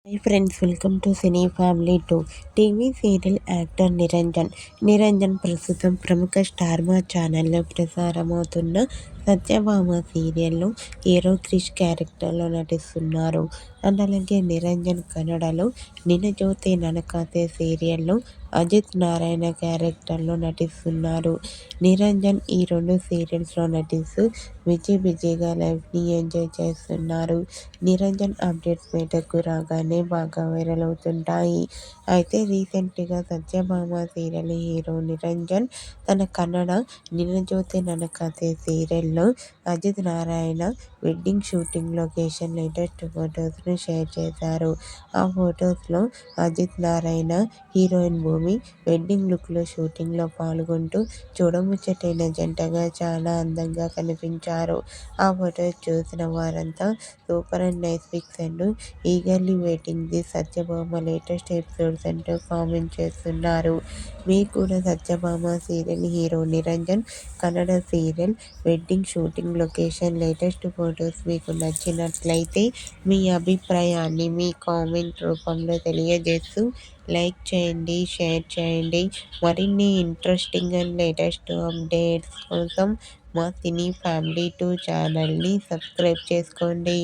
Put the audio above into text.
Hi friends, welcome to cine family 2. TV serial actor Niranjan ప్రస్తుతం ప్రముఖ star మా ఛానల్లో ప్రసారమవుతున్న సత్యభామ సీరియల్లో హీరో క్రిష్ క్యారెక్టర్లో నటిస్తున్నారు. అండ్ అలాగే నిరంజన్ కన్నడలో నిన జ్యోతి ననకాతే సీరియల్లో అజిత్ నారాయణ క్యారెక్టర్లో నటిస్తున్నారు. నిరంజన్ ఈ రెండు సీరియల్స్లో నటిస్తూ బిజీగా లైఫ్ని ఎంజాయ్ చేస్తున్నారు. నిరంజన్ అప్డేట్స్ బయటకు రాగానే బాగా వైరల్ అవుతుంటాయి. అయితే రీసెంట్గా సత్యభామ సీరియల్ హీరో నిరంజన్ తన కన్నడ నిన జ్యోతి ననకాతే సీరియల్లో Ajith Narayana wedding shooting location latest ఫొటోస్ను షేర్ చేశారు. ఆ ఫొటోస్లో అజిత్ నారాయణ, హీరోయిన్ భూమి వెడ్డింగ్ లుక్లో షూటింగ్లో పాల్గొంటూ చూడముచ్చటైన జంటగా చాలా అందంగా కనిపించారు. ఆ ఫొటోస్ చూసిన వారంతా super and nice pics and eagerly waiting the Satyabhama latest episodes అంటూ కామెంట్ చేస్తున్నారు. మీకు కూడా Satyabhama serial hero Niranjan Kannada serial wedding shooting location latest photos మీకు నచ్చినట్లయితే మీ అభిప్రాయాన్ని మీ కామెంట్ రూపంలో తెలియజేస్తూ లైక్ చేయండి, షేర్ చేయండి. మరిన్ని ఇంట్రెస్టింగ్ అండ్ లేటెస్ట్ అప్డేట్స్ కోసం మా సినీ ఫ్యామిలీ 2 ఛానల్ని సబ్స్క్రైబ్ చేసుకోండి.